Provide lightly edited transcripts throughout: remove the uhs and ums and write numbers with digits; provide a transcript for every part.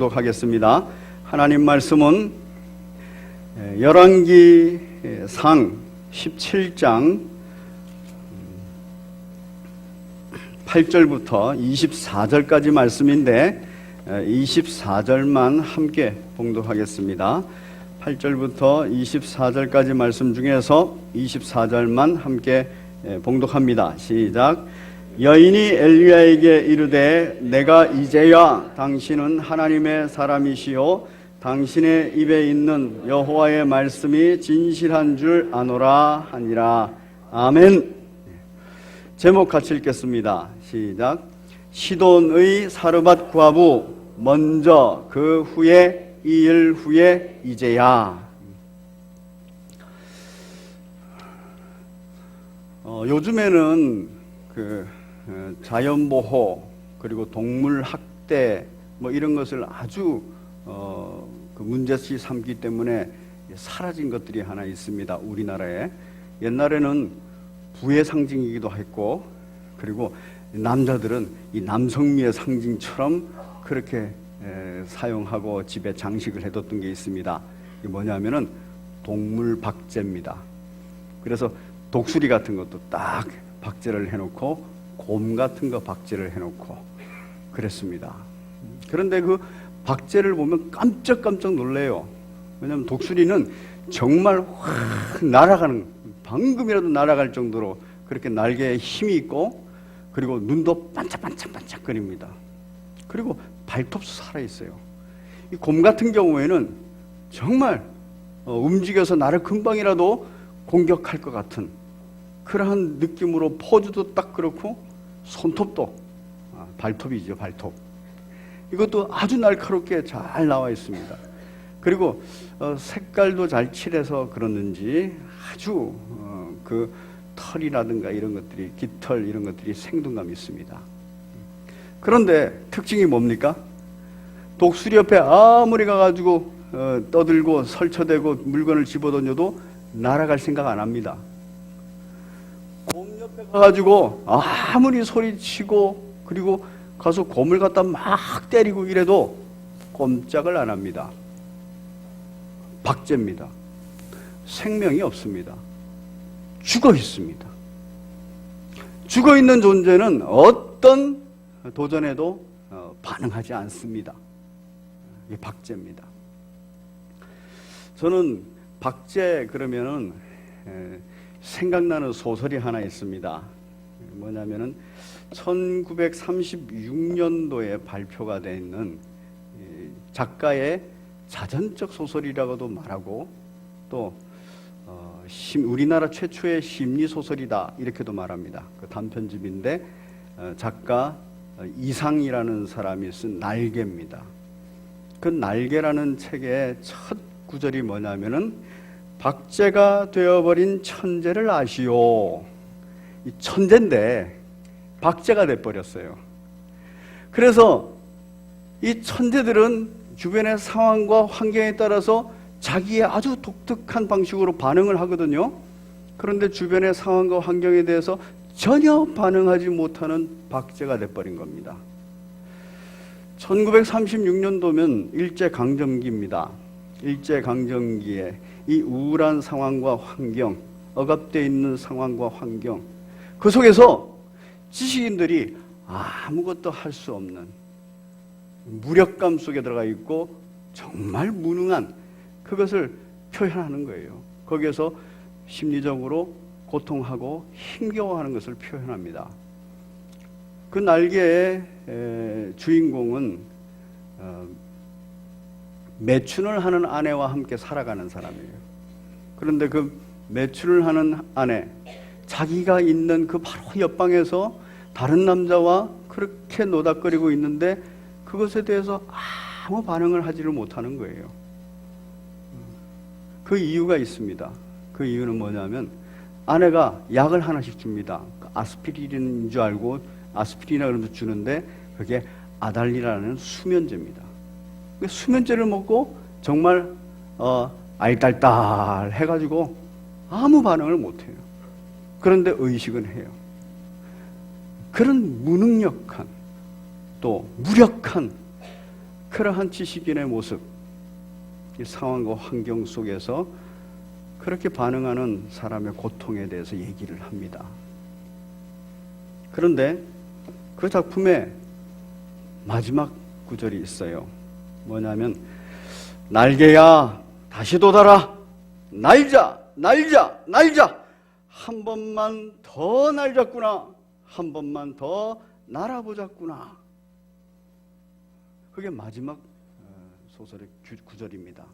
하겠습니다. 하나님 말씀은 열왕기상 17장 8절부터 24절까지 말씀인데 24절만 함께 봉독하겠습니다. 8절부터 24절까지 말씀 중에서 24절만 함께 봉독합니다. 시작. 여인이 엘리야에게 이르되 내가 이제야 당신은 하나님의 사람이시요 당신의 입에 있는 여호와의 말씀이 진실한 줄 아노라 하니라. 아멘. 제목 같이 읽겠습니다. 시작. 시돈의 사르밧 구하부 먼저 그 후에 이 일 후에 이제야. 요즘에는 자연보호 그리고 동물 학대 이런 것을 아주 문제시 삼기 때문에 사라진 것들이 하나 있습니다. 우리나라에. 옛날에는 부의 상징이기도 했고, 그리고 남자들은 이 남성미의 상징처럼 그렇게 사용하고 집에 장식을 해뒀던 게 있습니다. 이게 뭐냐면은 동물 박제입니다. 그래서 독수리 같은 것도 딱 박제를 해놓고 곰 같은 거 박제를 해놓고 그랬습니다. 그런데 그 박제를 보면 깜짝깜짝 놀래요. 왜냐하면 독수리는 정말 확 날아가는, 방금이라도 날아갈 정도로 그렇게 날개에 힘이 있고, 그리고 눈도 반짝반짝반짝거립니다. 그리고 발톱도 살아있어요. 이 곰 같은 경우에는 정말 움직여서 나를 금방이라도 공격할 것 같은 그러한 느낌으로 포즈도 딱 그렇고, 손톱도 발톱이죠, 발톱. 이것도 아주 날카롭게 잘 나와 있습니다. 그리고 색깔도 잘 칠해서 그러는지 아주 그 털이라든가 이런 것들이, 깃털 이런 것들이 생동감이 있습니다. 그런데 특징이 뭡니까? 독수리 옆에 아무리 가가지고 떠들고 설쳐대고 물건을 집어던져도 날아갈 생각 안 합니다. 곰 옆에 가가지고 아무리 소리치고 그리고 가서 곰을 갖다 막 때리고 이래도 꼼짝을 안 합니다. 박제입니다. 생명이 없습니다. 죽어 있습니다. 죽어 있는 존재는 어떤 도전에도 반응하지 않습니다. 이게 박제입니다. 저는 박제 그러면은 생각나는 소설이 하나 있습니다. 뭐냐면은 1936년도에 발표가 되어 있는 작가의 자전적 소설이라고도 말하고, 또 우리나라 최초의 심리소설이다 이렇게도 말합니다. 그 단편집인데 작가 이상이라는 사람이 쓴 날개입니다. 그 날개라는 책의 첫 구절이 뭐냐면은 박제가 되어버린 천재를 아시오. 이 천재인데 박제가 돼버렸어요. 그래서 이 천재들은 주변의 상황과 환경에 따라서 자기의 아주 독특한 방식으로 반응을 하거든요. 그런데 주변의 상황과 환경에 대해서 전혀 반응하지 못하는 박제가 돼버린 겁니다. 1936년도면 일제강점기입니다. 일제강점기에 이 우울한 상황과 환경, 억압되어 있는 상황과 환경, 그 속에서 지식인들이 아무것도 할 수 없는 무력감 속에 들어가 있고 정말 무능한 그것을 표현하는 거예요. 거기에서 심리적으로 고통하고 힘겨워하는 것을 표현합니다. 그 날개의 주인공은 매춘을 하는 아내와 함께 살아가는 사람이에요. 그런데 그 매춘을 하는 아내, 자기가 있는 그 바로 옆방에서 다른 남자와 그렇게 노닥거리고 있는데 그것에 대해서 아무 반응을 하지를 못하는 거예요. 그 이유가 있습니다. 그 이유는 뭐냐면 아내가 약을 하나씩 줍니다. 아스피린인 줄 알고 아스피린이라 그러면서 주는데 그게 아달리라는 수면제입니다. 수면제를 먹고 정말 알딸딸 해가지고 아무 반응을 못해요. 그런데 의식은 해요. 그런 무능력한 또 무력한 그러한 지식인의 모습, 이 상황과 환경 속에서 그렇게 반응하는 사람의 고통에 대해서 얘기를 합니다. 그런데 그 작품에 마지막 구절이 있어요. 뭐냐면 날개야 다시 돋아라. 날자 날자 날자. 한 번만 더 날자꾸나. 한 번만 더 날아보자꾸나. 그게 마지막 소설의 구절입니다.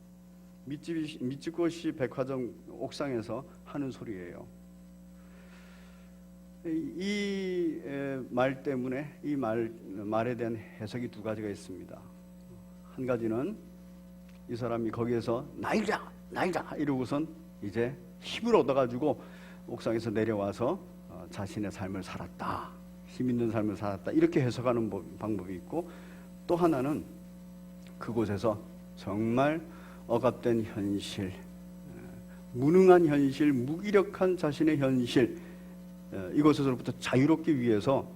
미츠코시 백화점 옥상에서 하는 소리예요. 이 말 때문에 이 말에 대한 해석이 두 가지가 있습니다. 한 가지는 이 사람이 거기에서 날자 날자 이러고선 이제 힘을 얻어가지고 옥상에서 내려와서 자신의 삶을 살았다, 힘 있는 삶을 살았다, 이렇게 해석하는 방법이 있고, 또 하나는 그곳에서 정말 억압된 현실, 무능한 현실, 무기력한 자신의 현실, 이곳에서부터 자유롭기 위해서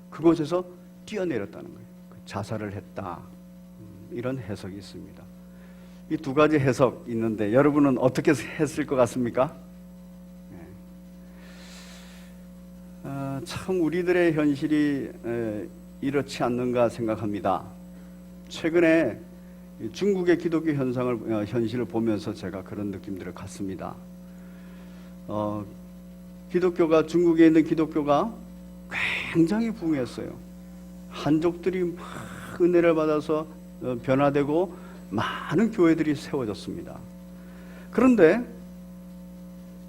그곳에서 뛰어내렸다는 거예요. 자살을 했다, 이런 해석이 있습니다. 이 두 가지 해석 있는데 여러분은 어떻게 했을 것 같습니까? 참 우리들의 현실이 이렇지 않는가 생각합니다. 최근에 중국의 기독교 현실을 보면서 제가 그런 느낌들을 갖습니다. 중국에 있는 기독교가 굉장히 부흥했어요. 한족들이 막 은혜를 받아서 변화되고 많은 교회들이 세워졌습니다. 그런데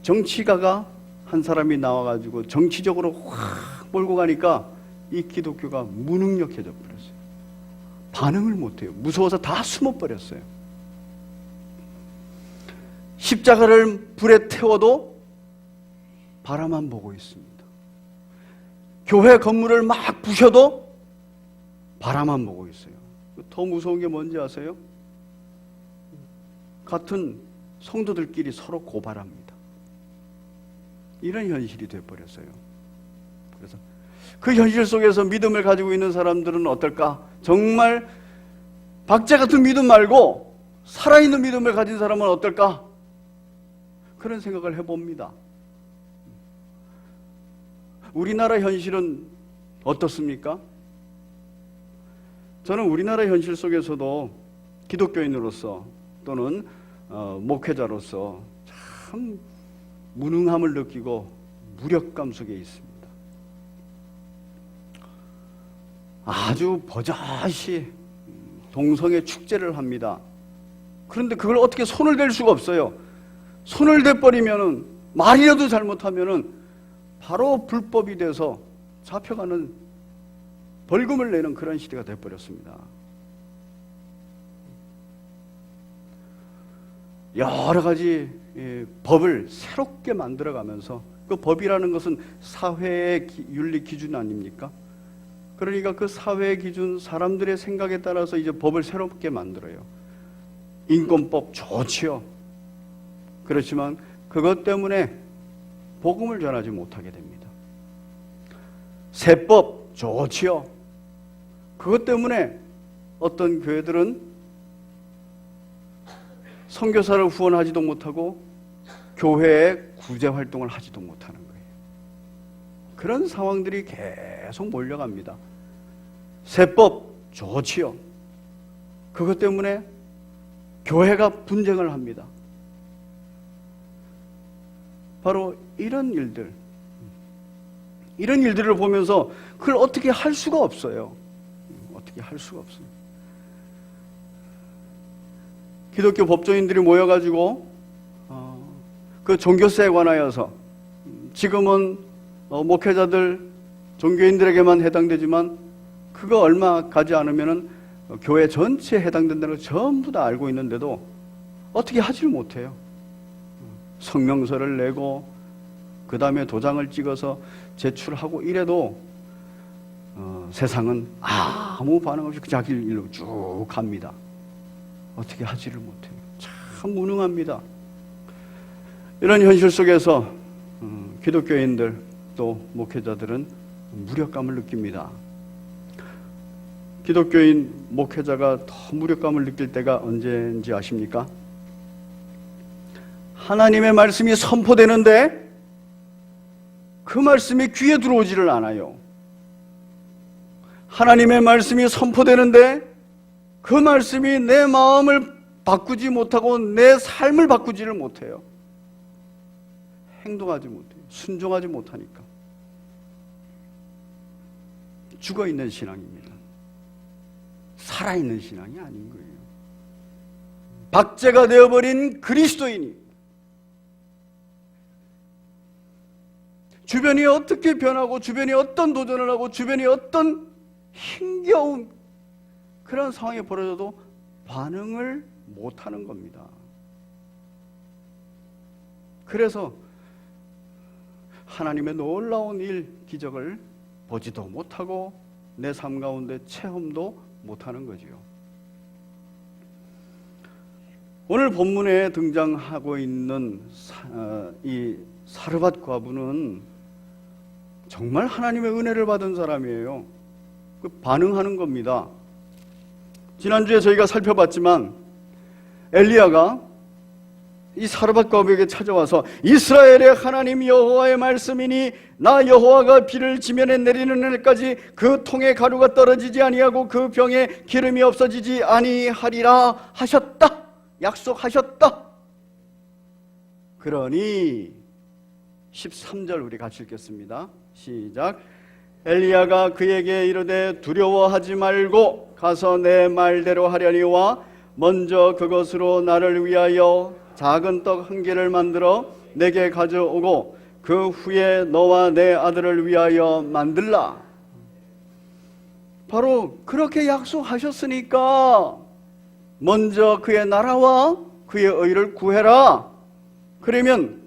정치가가 한 사람이 나와가지고 정치적으로 확 몰고 가니까 이 기독교가 무능력해져 버렸어요. 반응을 못해요. 무서워서 다 숨어버렸어요. 십자가를 불에 태워도 바라만 보고 있습니다. 교회 건물을 막 부셔도 바라만 보고 있어요. 더 무서운 게 뭔지 아세요? 같은 성도들끼리 서로 고발합니다. 이런 현실이 되어버렸어요. 그래서 그 현실 속에서 믿음을 가지고 있는 사람들은 어떨까? 정말 박제 같은 믿음 말고 살아있는 믿음을 가진 사람은 어떨까? 그런 생각을 해봅니다. 우리나라 현실은 어떻습니까? 저는 우리나라 현실 속에서도 기독교인으로서 또는 목회자로서 참 무능함을 느끼고 무력감 속에 있습니다. 아주 버젓이 동성애 축제를 합니다. 그런데 그걸 어떻게 손을 댈 수가 없어요. 손을 대버리면은, 말이라도 잘못하면은 바로 불법이 돼서 잡혀가는, 벌금을 내는 그런 시대가 돼버렸습니다. 여러 가지 법을 새롭게 만들어가면서, 그 법이라는 것은 사회의 윤리 기준 아닙니까? 그러니까 그 사회의 기준, 사람들의 생각에 따라서 이제 법을 새롭게 만들어요. 인권법 좋지요. 그렇지만 그것 때문에 복음을 전하지 못하게 됩니다. 세법 좋지요. 그것 때문에 어떤 교회들은 선교사를 후원하지도 못하고 교회에 구제 활동을 하지도 못하는 거예요. 그런 상황들이 계속 몰려갑니다. 세법 좋지요. 그것 때문에 교회가 분쟁을 합니다. 바로 이런 일들을 보면서 그걸 어떻게 할 수가 없어요. 어떻게 할 수가 없어요. 기독교 법조인들이 모여가지고 그 종교세에 관하여서, 지금은 목회자들, 종교인들에게만 해당되지만 그거 얼마 가지 않으면은 교회 전체에 해당된다는 걸 전부 다 알고 있는데도 어떻게 하지를 못해요. 성명서를 내고 그 다음에 도장을 찍어서 제출하고 이래도 세상은 아무 반응 없이 자기 일로 쭉 갑니다. 어떻게 하지를 못해요. 참 무능합니다. 이런 현실 속에서 기독교인들 또 목회자들은 무력감을 느낍니다. 기독교인 목회자가 더 무력감을 느낄 때가 언제인지 아십니까? 하나님의 말씀이 선포되는데 그 말씀이 귀에 들어오지를 않아요. 하나님의 말씀이 선포되는데 그 말씀이 내 마음을 바꾸지 못하고 내 삶을 바꾸지를 못해요. 행동하지 못해요. 순종하지 못하니까. 죽어있는 신앙입니다. 살아있는 신앙이 아닌 거예요. 박제가 되어버린 그리스도인이 주변이 어떻게 변하고 주변이 어떤 도전을 하고 주변이 어떤 힘겨운 그런 상황이 벌어져도 반응을 못하는 겁니다. 그래서 하나님의 놀라운 일, 기적을 보지도 못하고 내 삶 가운데 체험도 못하는 거지요. 오늘 본문에 등장하고 있는 이 사르밧 과부는 정말 하나님의 은혜를 받은 사람이에요. 그 반응하는 겁니다. 지난주에 저희가 살펴봤지만 엘리야가 이 사르밧 과부에게 찾아와서 이스라엘의 하나님 여호와의 말씀이니 나 여호와가 비를 지면에 내리는 날까지 그 통에 가루가 떨어지지 아니하고 그 병에 기름이 없어지지 아니하리라 하셨다. 약속하셨다. 그러니 13절 우리 같이 읽겠습니다. 시작. 엘리야가 그에게 이르되 두려워하지 말고 가서 내 말대로 하려니와 먼저 그것으로 나를 위하여 작은 떡 한 개를 만들어 내게 가져오고 그 후에 너와 내 아들을 위하여 만들라. 바로 그렇게 약속하셨으니까 먼저 그의 나라와 그의 의를 구해라. 그러면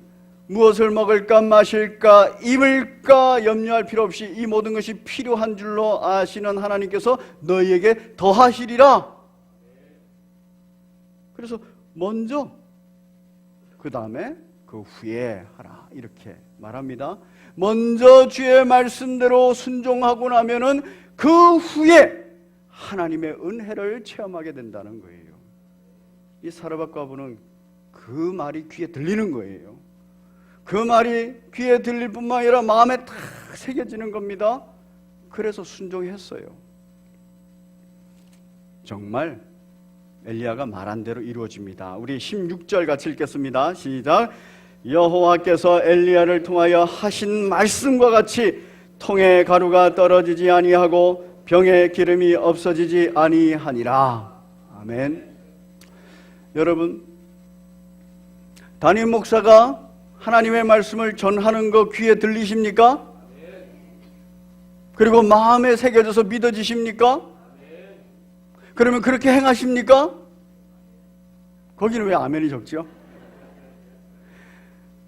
무엇을 먹을까 마실까 입을까 염려할 필요 없이 이 모든 것이 필요한 줄로 아시는 하나님께서 너희에게 더하시리라. 그래서 먼저 그 다음에 그 후에 하라 이렇게 말합니다. 먼저 주의 말씀대로 순종하고 나면은 그 후에 하나님의 은혜를 체험하게 된다는 거예요. 이 사르밧 과부는 그 말이 귀에 들리는 거예요. 그 말이 귀에 들릴 뿐만 아니라 마음에 탁 새겨지는 겁니다. 그래서 순종했어요. 정말 엘리야가 말한 대로 이루어집니다. 우리 16절 같이 읽겠습니다. 시작. 여호와께서 엘리야를 통하여 하신 말씀과 같이 통에 가루가 떨어지지 아니하고 병에 기름이 없어지지 아니하니라. 아멘. 여러분, 담임 목사가 하나님의 말씀을 전하는 거 귀에 들리십니까? 그리고 마음에 새겨져서 믿어지십니까? 그러면 그렇게 행하십니까? 거기는 왜 아멘이 적죠?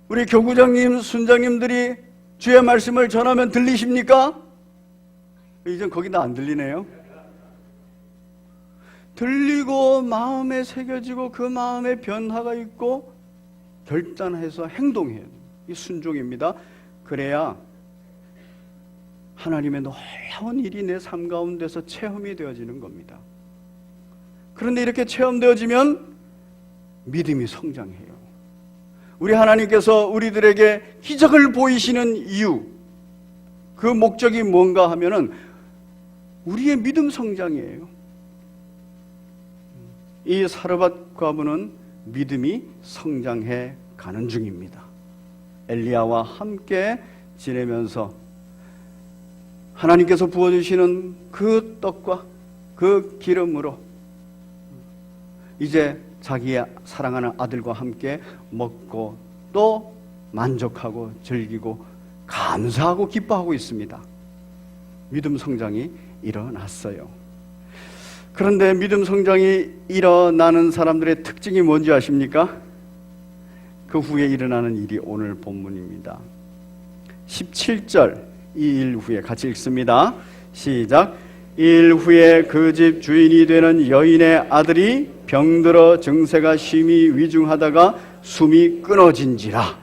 우리 교구장님, 순장님들이 주의 말씀을 전하면 들리십니까? 이젠 거기는 안 들리네요. 들리고 마음에 새겨지고 그 마음에 변화가 있고 결단해서 행동해야 돼요. 이 순종입니다. 그래야 하나님의 놀라운 일이 내 삶 가운데서 체험이 되어지는 겁니다. 그런데 이렇게 체험되어지면 믿음이 성장해요. 우리 하나님께서 우리들에게 기적을 보이시는 이유, 그 목적이 뭔가 하면은 우리의 믿음 성장이에요. 이 사르밧 과부는 믿음이 성장해 가는 중입니다. 엘리야와 함께 지내면서 하나님께서 부어주시는 그 떡과 그 기름으로 이제 자기의 사랑하는 아들과 함께 먹고 또 만족하고 즐기고 감사하고 기뻐하고 있습니다. 믿음 성장이 일어났어요. 그런데 믿음 성장이 일어나는 사람들의 특징이 뭔지 아십니까? 그 후에 일어나는 일이 오늘 본문입니다. 17절, 이 일 후에 같이 읽습니다. 시작. 이 일 후에 그 집 주인이 되는 여인의 아들이 병들어 증세가 심히 위중하다가 숨이 끊어진지라.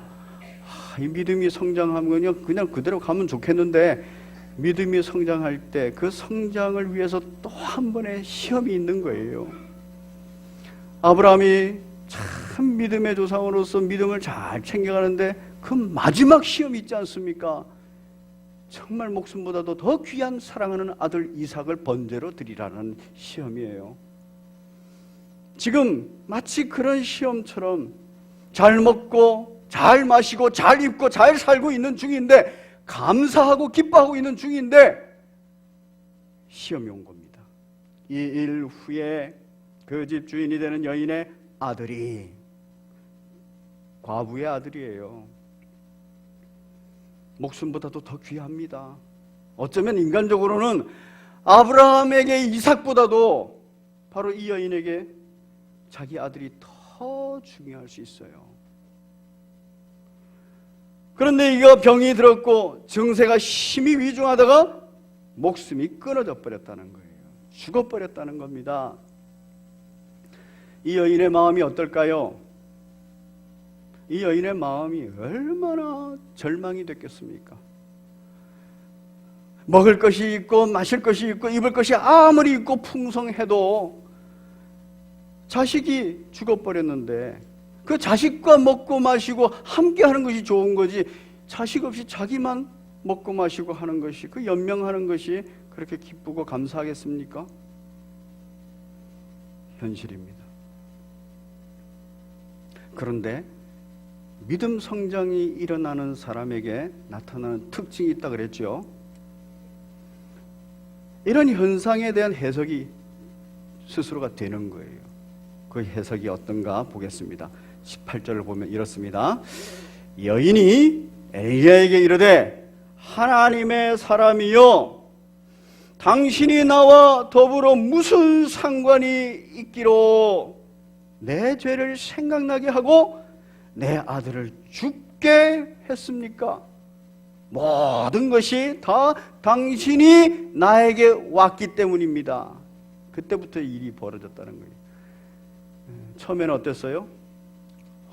이 믿음이 성장하면요 그냥 그대로 가면 좋겠는데 믿음이 성장할 때 그 성장을 위해서 또 한 번의 시험이 있는 거예요. 아브라함이 참 믿음의 조상으로서 믿음을 잘 챙겨가는데 그 마지막 시험이 있지 않습니까? 정말 목숨보다도 더 귀한 사랑하는 아들 이삭을 번제로 드리라는 시험이에요. 지금 마치 그런 시험처럼 잘 먹고 잘 마시고 잘 입고 잘 살고 있는 중인데, 감사하고 기뻐하고 있는 중인데 시험이 온 겁니다. 이 일 후에 그 집 주인이 되는 여인의 아들이, 과부의 아들이에요. 목숨보다도 더 귀합니다. 어쩌면 인간적으로는 아브라함에게 이삭보다도 바로 이 여인에게 자기 아들이 더 중요할 수 있어요. 그런데 이거 병이 들었고 증세가 심히 위중하다가 목숨이 끊어져 버렸다는 거예요. 죽어버렸다는 겁니다. 이 여인의 마음이 어떨까요? 이 여인의 마음이 얼마나 절망이 됐겠습니까? 먹을 것이 있고 마실 것이 있고 입을 것이 아무리 있고 풍성해도 자식이 죽어버렸는데, 그 자식과 먹고 마시고 함께 하는 것이 좋은 거지, 자식 없이 자기만 먹고 마시고 하는 것이, 그 연명하는 것이 그렇게 기쁘고 감사하겠습니까? 현실입니다. 그런데 믿음 성장이 일어나는 사람에게 나타나는 특징이 있다 그랬죠. 이런 현상에 대한 해석이 스스로가 되는 거예요. 그 해석이 어떤가 보겠습니다. 18절을 보면 이렇습니다. 여인이 엘리야에게 이르되 하나님의 사람이여, 당신이 나와 더불어 무슨 상관이 있기로 내 죄를 생각나게 하고 내 아들을 죽게 했습니까? 모든 것이 다 당신이 나에게 왔기 때문입니다. 그때부터 일이 벌어졌다는 거예요. 처음에는 어땠어요?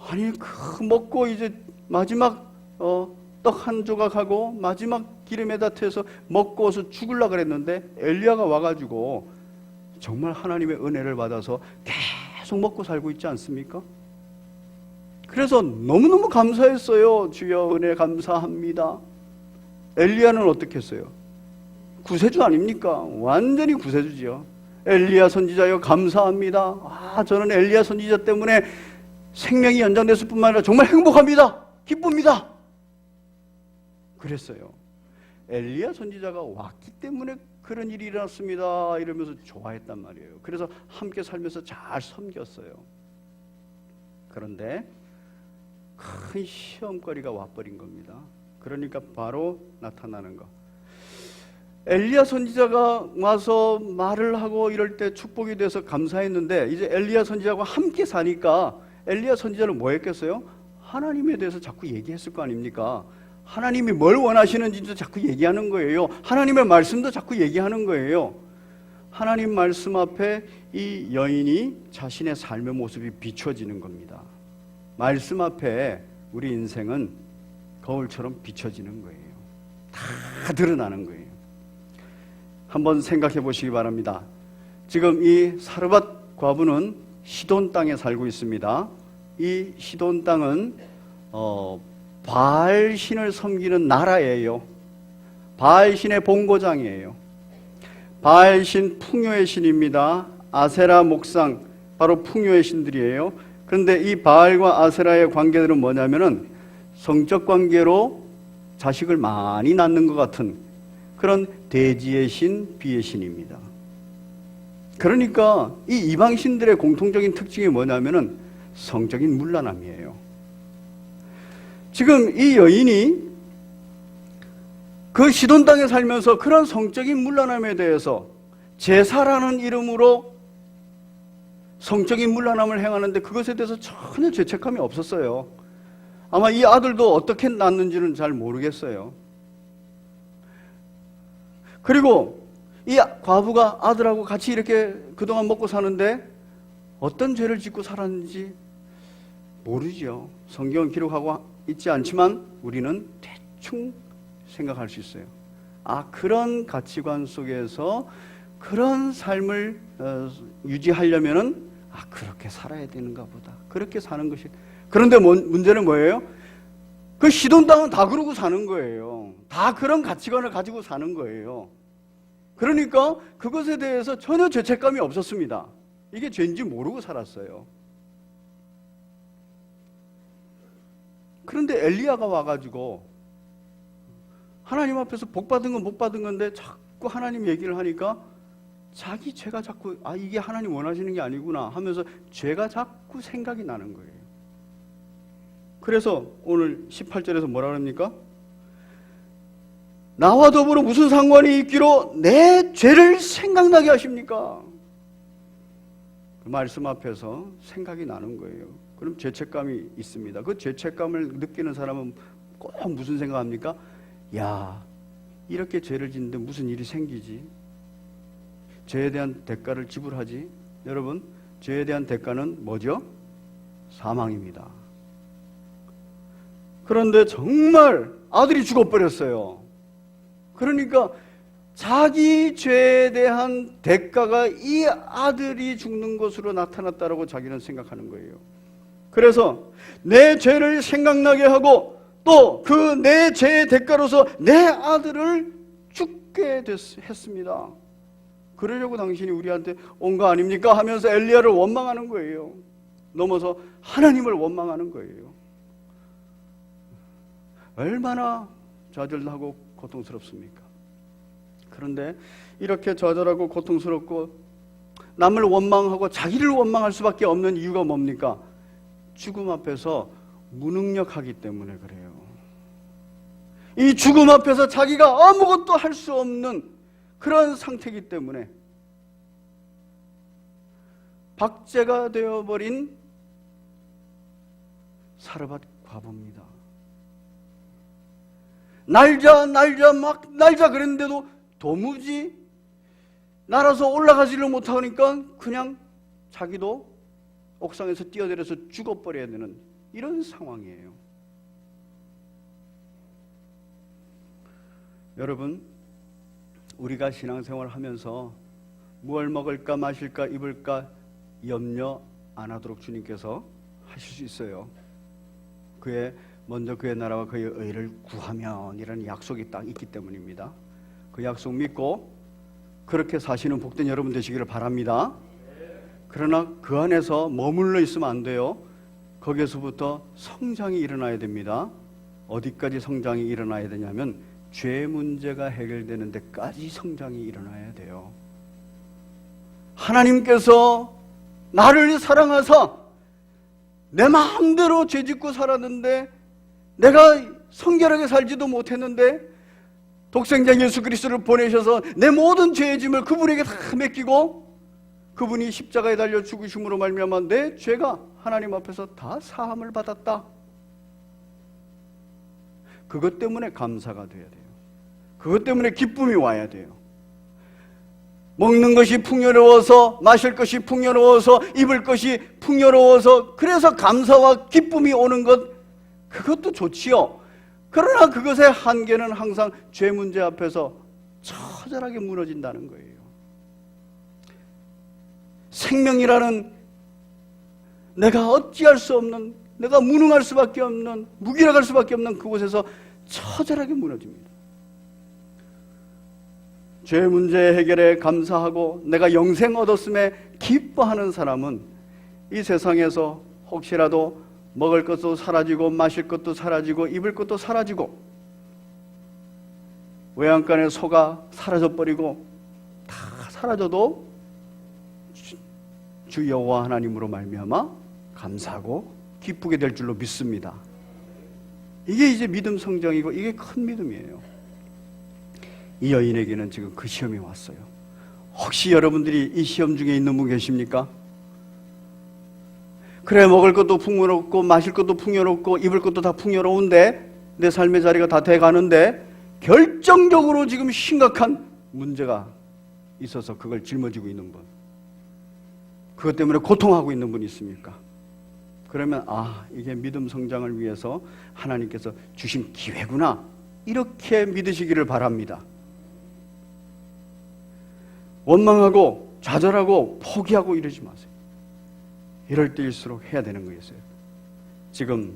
아니, 먹고 이제 마지막 떡 한 조각하고 마지막 기름에다 태워서 먹고서 죽으려고 그랬는데 엘리야가 와가지고 정말 하나님의 은혜를 받아서 계속 먹고 살고 있지 않습니까? 그래서 너무너무 감사했어요. 주여 은혜 감사합니다. 엘리야는 어떻게 했어요? 구세주 아닙니까? 완전히 구세주지요. 엘리야 선지자여 감사합니다. 저는 엘리야 선지자 때문에 생명이 연장됐을 뿐만 아니라 정말 행복합니다. 기쁩니다. 그랬어요. 엘리야 선지자가 왔기 때문에 그런 일이 일어났습니다. 이러면서 좋아했단 말이에요. 그래서 함께 살면서 잘 섬겼어요. 그런데 큰 시험거리가 와버린 겁니다. 그러니까 바로 나타나는 거. 엘리야 선지자가 와서 말을 하고 이럴 때 축복이 돼서 감사했는데, 이제 엘리야 선지자와 함께 사니까 엘리야 선지자는 뭐 했겠어요? 하나님에 대해서 자꾸 얘기했을 거 아닙니까? 하나님이 뭘 원하시는지도 자꾸 얘기하는 거예요. 하나님의 말씀도 자꾸 얘기하는 거예요. 하나님 말씀 앞에 이 여인이 자신의 삶의 모습이 비춰지는 겁니다. 말씀 앞에 우리 인생은 거울처럼 비춰지는 거예요. 다 드러나는 거예요. 한번 생각해 보시기 바랍니다. 지금 이 사르밧 과부는 시돈 땅에 살고 있습니다. 이 시돈 땅은 바알 신을 섬기는 나라예요. 바알 신의 본고장이에요. 바알 신 풍요의 신입니다. 아세라 목상, 바로 풍요의 신들이에요. 그런데 이 바알과 아세라의 관계들은 뭐냐면은 성적 관계로 자식을 많이 낳는 것 같은 그런 대지의 신, 비의 신입니다. 그러니까 이 이방 신들의 공통적인 특징이 뭐냐면은 성적인 문란함이에요. 지금 이 여인이 그 시돈 땅에 살면서 그런 성적인 문란함에 대해서 제사라는 이름으로 성적인 문란함을 행하는데 그것에 대해서 전혀 죄책감이 없었어요. 아마 이 아들도 어떻게 낳는지는 잘 모르겠어요. 그리고 이 과부가 아들하고 같이 이렇게 그동안 먹고 사는데 어떤 죄를 짓고 살았는지 모르죠. 성경은 기록하고 있지 않지만 우리는 대충 생각할 수 있어요. 그런 가치관 속에서 그런 삶을 유지하려면은 그렇게 살아야 되는가 보다. 그렇게 사는 것이. 그런데 문제는 뭐예요? 그 시돈당은 다 그러고 사는 거예요. 다 그런 가치관을 가지고 사는 거예요. 그러니까 그것에 대해서 전혀 죄책감이 없었습니다. 이게 죄인지 모르고 살았어요. 그런데 엘리야가 와가지고 하나님 앞에서 복 받은 건 못 받은 건데 자꾸 하나님 얘기를 하니까 자기 죄가 자꾸 이게 하나님 원하시는 게 아니구나 하면서 죄가 자꾸 생각이 나는 거예요. 그래서 오늘 18절에서 뭐라 그럽니까? 나와 더불어 무슨 상관이 있기로 내 죄를 생각나게 하십니까? 그 말씀 앞에서 생각이 나는 거예요. 그럼 죄책감이 있습니다. 그 죄책감을 느끼는 사람은 꼭 무슨 생각합니까? 이렇게 죄를 짓는데 무슨 일이 생기지? 죄에 대한 대가를 지불하지? 여러분, 죄에 대한 대가는 뭐죠? 사망입니다. 그런데 정말 아들이 죽어버렸어요. 그러니까 자기 죄에 대한 대가가 이 아들이 죽는 것으로 나타났다라고 자기는 생각하는 거예요. 그래서 내 죄를 생각나게 하고 또 그 내 죄의 대가로서 내 아들을 죽게 했습니다. 그러려고 당신이 우리한테 온 거 아닙니까? 하면서 엘리야를 원망하는 거예요. 넘어서 하나님을 원망하는 거예요. 얼마나 좌절하고 고통스럽습니까? 그런데 이렇게 좌절하고 고통스럽고 남을 원망하고 자기를 원망할 수밖에 없는 이유가 뭡니까? 죽음 앞에서 무능력하기 때문에 그래요. 이 죽음 앞에서 자기가 아무것도 할 수 없는 그런 상태이기 때문에 박제가 되어버린 사르밧 과부입니다. 날자 그랬는데도 도무지 날아서 올라가지를 못하니까 그냥 자기도 옥상에서 뛰어내려서 죽어버려야 되는 이런 상황이에요. 여러분, 우리가 신앙생활 하면서 무엇을 먹을까 마실까 입을까 염려 안 하도록 주님께서 하실 수 있어요. 먼저 그의 나라와 그의 의를 구하면 이라는 약속이 딱 있기 때문입니다. 그 약속 믿고 그렇게 사시는 복된 여러분 되시기를 바랍니다. 그러나 그 안에서 머물러 있으면 안 돼요. 거기에서부터 성장이 일어나야 됩니다. 어디까지 성장이 일어나야 되냐면 죄 문제가 해결되는 데까지 성장이 일어나야 돼요. 하나님께서 나를 사랑하사 내 마음대로 죄짓고 살았는데 내가 성결하게 살지도 못했는데 독생자 예수 그리스도를 보내셔서 내 모든 죄의 짐을 그분에게 다 맡기고 그분이 십자가에 달려 죽으심으로 말미암아 내 죄가 하나님 앞에서 다 사함을 받았다. 그것 때문에 감사가 돼야 돼요. 그것 때문에 기쁨이 와야 돼요. 먹는 것이 풍요로워서, 마실 것이 풍요로워서, 입을 것이 풍요로워서, 그래서 감사와 기쁨이 오는 것, 그것도 좋지요. 그러나 그것의 한계는 항상 죄 문제 앞에서 처절하게 무너진다는 거예요. 생명이라는 내가 어찌할 수 없는, 내가 무능할 수밖에 없는, 무기력할 수밖에 없는 그곳에서 처절하게 무너집니다. 죄 문제 해결에 감사하고 내가 영생 얻었음에 기뻐하는 사람은 이 세상에서 혹시라도 먹을 것도 사라지고 마실 것도 사라지고 입을 것도 사라지고 외양간의 소가 사라져버리고 다 사라져도 주 여호와 하나님으로 말미암아 감사하고 기쁘게 될 줄로 믿습니다. 이게 이제 믿음 성장이고 이게 큰 믿음이에요. 이 여인에게는 지금 그 시험이 왔어요. 혹시 여러분들이 이 시험 중에 있는 분 계십니까? 그래, 먹을 것도 풍요롭고 마실 것도 풍요롭고 입을 것도 다 풍요로운데 내 삶의 자리가 다 돼가는데 결정적으로 지금 심각한 문제가 있어서 그걸 짊어지고 있는 분, 그것 때문에 고통하고 있는 분이 있습니까? 그러면 이게 믿음 성장을 위해서 하나님께서 주신 기회구나, 이렇게 믿으시기를 바랍니다. 원망하고 좌절하고 포기하고 이러지 마세요. 이럴 때일수록 해야 되는 거였어요. 지금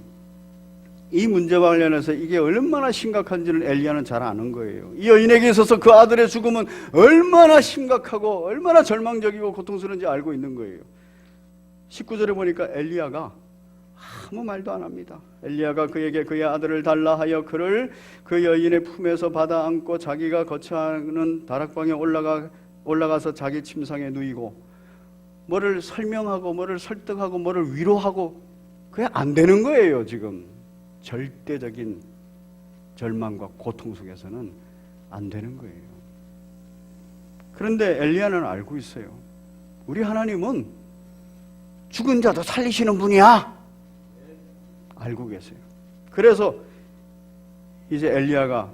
이 문제와 관련해서 이게 얼마나 심각한지를 엘리야는 잘 아는 거예요. 이 여인에게 있어서 그 아들의 죽음은 얼마나 심각하고 얼마나 절망적이고 고통스러운지 알고 있는 거예요. 19절에 보니까 엘리야가 아무 말도 안 합니다. 엘리야가 그에게 그의 아들을 달라 하여 그를 그 여인의 품에서 받아 안고 자기가 거처하는 다락방에 올라가서 자기 침상에 누이고 뭐를 설명하고 뭐를 설득하고 뭐를 위로하고 그게 안 되는 거예요. 지금 절대적인 절망과 고통 속에서는 안 되는 거예요. 그런데 엘리야는 알고 있어요. 우리 하나님은 죽은 자도 살리시는 분이야. 알고 계세요. 그래서 이제 엘리야가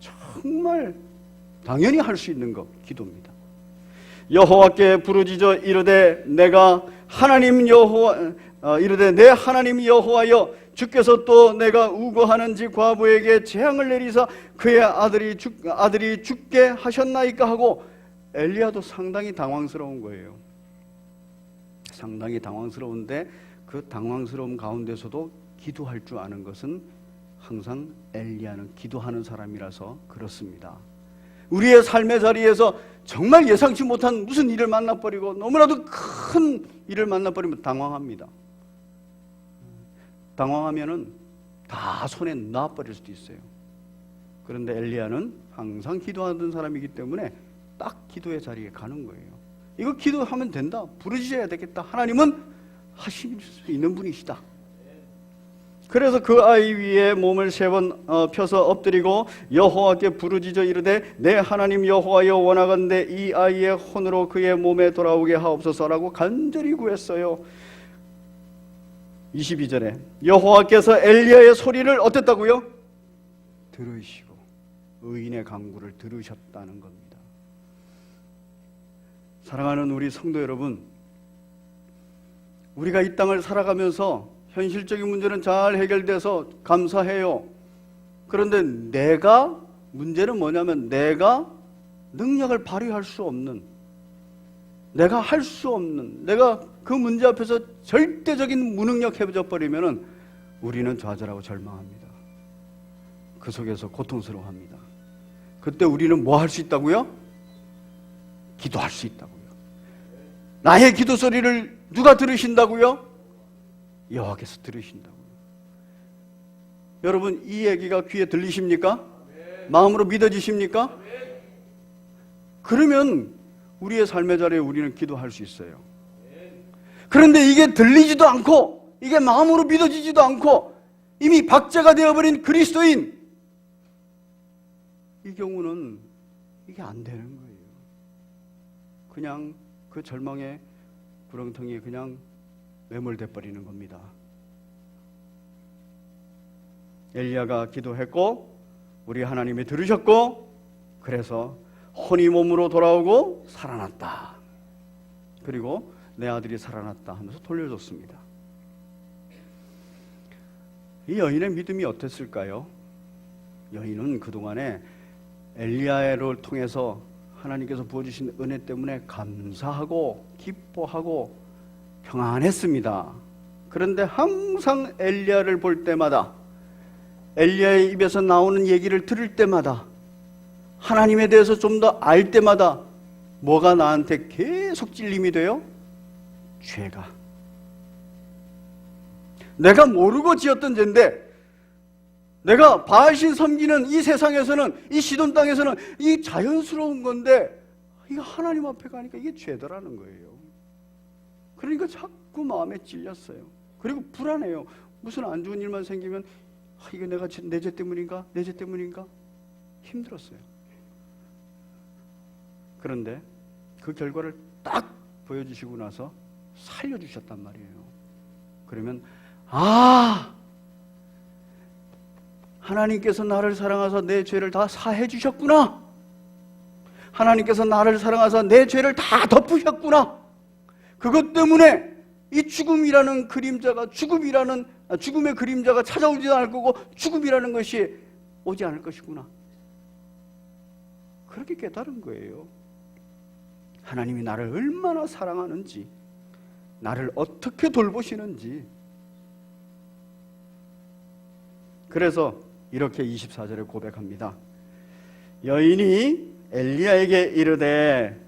정말 당연히 할 수 있는 것, 기도입니다. 여호와께 부르짖어 이르되 내가 하나님 여호와 이르되 내 하나님 여호와여 주께서 또 내가 우고하는지 과부에게 재앙을 내리사 그의 아들이 죽게 하셨나이까 하고 엘리야도 상당히 당황스러운 거예요. 상당히 당황스러운데 그 당황스러움 가운데서도 기도할 줄 아는 것은 항상 엘리야는 기도하는 사람이라서 그렇습니다. 우리의 삶의 자리에서 정말 예상치 못한 무슨 일을 만나버리고 너무나도 큰 일을 만나버리면 당황합니다. 당황하면은 다 손에 놔버릴 수도 있어요. 그런데 엘리야는 항상 기도하던 사람이기 때문에 딱 기도의 자리에 가는 거예요. 이거 기도하면 된다. 부르짖어야 되겠다. 하나님은 하실 수 있는 분이시다. 그래서 그 아이 위에 몸을 3번 펴서 엎드리고 여호와께 부르짖어 이르되 내 하나님 여호와여 원하건대 이 아이의 혼으로 그의 몸에 돌아오게 하옵소서라고 간절히 구했어요. 22절에 여호와께서 엘리야의 소리를 어땠다고요? 들으시고 의인의 간구를 들으셨다는 겁니다. 사랑하는 우리 성도 여러분, 우리가 이 땅을 살아가면서 현실적인 문제는 잘 해결돼서 감사해요. 그런데 문제는 뭐냐면 내가 능력을 발휘할 수 없는, 내가 할 수 없는, 내가 그 문제 앞에서 절대적인 무능력해져 버리면은 우리는 좌절하고 절망합니다. 그 속에서 고통스러워합니다. 그때 우리는 뭐 할 수 있다고요? 기도할 수 있다고요. 나의 기도 소리를 누가 들으신다고요? 여호와께서 들으신다고요. 여러분, 이 얘기가 귀에 들리십니까? 마음으로 믿어지십니까? 그러면 우리의 삶의 자리에 우리는 기도할 수 있어요. 그런데 이게 들리지도 않고 이게 마음으로 믿어지지도 않고 이미 박제가 되어버린 그리스도인, 이 경우는 이게 안 되는 거예요. 그냥 그 절망의 구렁텅이에 그냥 매몰돼 버리는 겁니다. 엘리야가 기도했고 우리 하나님이 들으셨고 그래서 혼이 몸으로 돌아오고 살아났다. 그리고 내 아들이 살아났다 하면서 돌려줬습니다. 이 여인의 믿음이 어땠을까요? 여인은 그동안에 엘리야를 통해서 하나님께서 부어주신 은혜 때문에 감사하고 기뻐하고 평안했습니다. 그런데 항상 엘리야를 볼 때마다, 엘리야의 입에서 나오는 얘기를 들을 때마다, 하나님에 대해서 좀 더 알 때마다 뭐가 나한테 계속 찔림이 돼요? 죄가. 내가 모르고 지었던 죄인데, 내가 바알신 섬기는 이 세상에서는, 이 시돈 땅에서는 이 자연스러운 건데 이거 하나님 앞에 가니까 이게 죄더라는 거예요. 그러니까 자꾸 마음에 찔렸어요. 그리고 불안해요. 무슨 안 좋은 일만 생기면 이게 내가 내 죄 때문인가? 내 죄 때문인가? 힘들었어요. 그런데 그 결과를 딱 보여주시고 나서 살려주셨단 말이에요. 그러면 하나님께서 나를 사랑하사 내 죄를 다 사해 주셨구나. 하나님께서 나를 사랑하사 내 죄를 다 덮으셨구나. 그것 때문에 이 죽음이라는 그림자가, 죽음의 그림자가 찾아오지 않을 거고 죽음이라는 것이 오지 않을 것이구나. 그렇게 깨달은 거예요. 하나님이 나를 얼마나 사랑하는지, 나를 어떻게 돌보시는지. 그래서 이렇게 24절에 고백합니다. 여인이 엘리야에게 이르되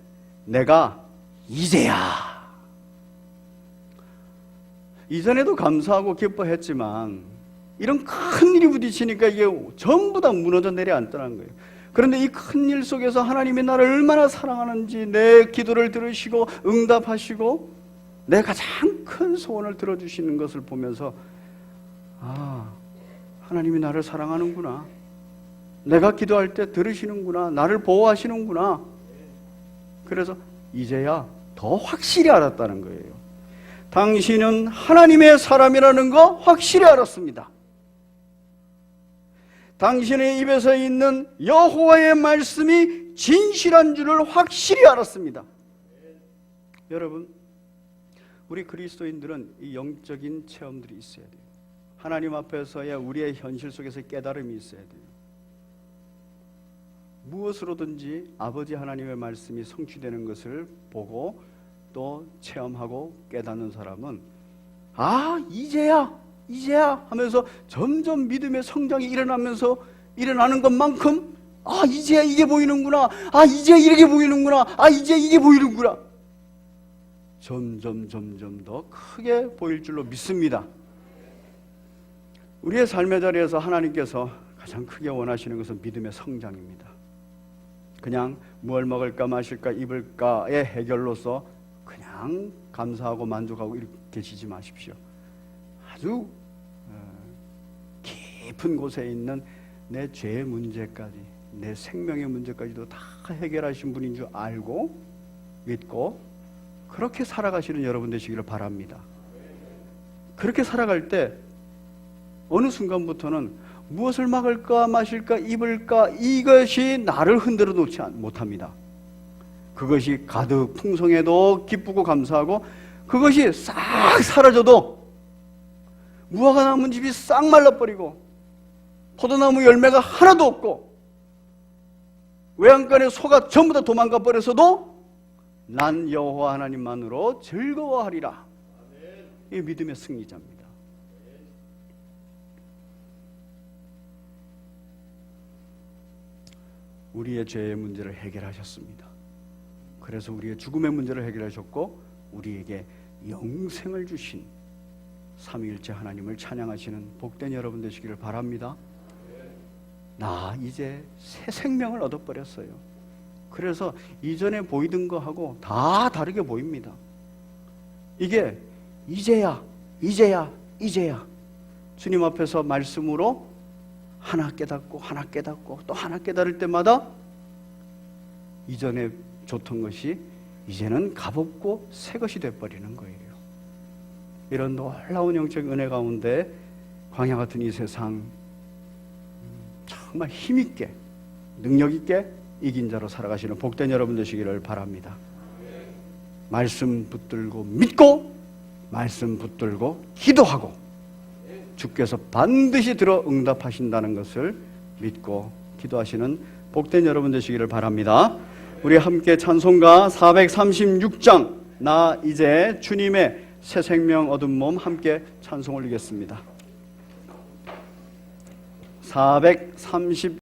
내가 이제야. 이전에도 감사하고 기뻐했지만 이런 큰 일이 부딪히니까 이게 전부 다 무너져 내려앉더라는 거예요. 그런데 이 큰 일 속에서 하나님이 나를 얼마나 사랑하는지, 내 기도를 들으시고 응답하시고 내 가장 큰 소원을 들어주시는 것을 보면서 하나님이 나를 사랑하는구나, 내가 기도할 때 들으시는구나, 나를 보호하시는구나. 그래서 이제야 더 확실히 알았다는 거예요. 당신은 하나님의 사람이라는 거 확실히 알았습니다. 당신의 입에서 있는 여호와의 말씀이 진실한 줄을 확실히 알았습니다. 여러분, 우리 그리스도인들은 이 영적인 체험들이 있어야 돼요. 하나님 앞에서의 우리의 현실 속에서 깨달음이 있어야 돼요. 무엇으로든지 아버지 하나님의 말씀이 성취되는 것을 보고 또 체험하고 깨닫는 사람은 이제야 하면서 점점 믿음의 성장이 일어나는 것만큼 이제야 이게 보이는구나, 이제 이렇게 보이는구나, 이제 이게 보이는구나, 점점 더 크게 보일 줄로 믿습니다. 우리의 삶의 자리에서 하나님께서 가장 크게 원하시는 것은 믿음의 성장입니다. 그냥 무엇을 먹을까 마실까 입을까의 해결로서 그냥 감사하고 만족하고 이렇게 계시지 마십시오. 아주 깊은 곳에 있는 내 죄의 문제까지, 내 생명의 문제까지도 다 해결하신 분인 줄 알고 믿고 그렇게 살아가시는 여러분 되시기를 바랍니다. 그렇게 살아갈 때 어느 순간부터는 무엇을 먹을까 마실까 입을까 이것이 나를 흔들어 놓지 못합니다. 그것이 가득 풍성해도 기쁘고 감사하고, 그것이 싹 사라져도 무화과 나무 집이 싹 말라버리고 포도나무 열매가 하나도 없고 외양간에 소가 전부 다 도망가 버렸어도 난 여호와 하나님만으로 즐거워하리라. 이 믿음의 승리자입니다. 우리의 죄의 문제를 해결하셨습니다. 그래서 우리의 죽음의 문제를 해결하셨고 우리에게 영생을 주신 삼위일체 하나님을 찬양하시는 복된 여러분 되시기를 바랍니다. 나 이제 새 생명을 얻어버렸어요. 그래서 이전에 보이던 거하고 다 다르게 보입니다. 이게 이제야 주님 앞에서 말씀으로 하나 깨닫고 또 하나 깨달을 때마다 이전에 좋던 것이 이제는 값없고 새 것이 돼버리는 거예요. 이런 놀라운 영적 은혜 가운데 광야 같은 이 세상 정말 힘있게 능력있게 이긴 자로 살아가시는 복된 여러분 되시기를 바랍니다. 말씀 붙들고 믿고 말씀 붙들고 기도하고 주께서 반드시 들어 응답하신다는 것을 믿고 기도하시는 복된 여러분 되시기를 바랍니다. 우리 함께 찬송가 436장 나 이제 주님의 새 생명 얻은 몸 함께 찬송 올리겠습니다. 430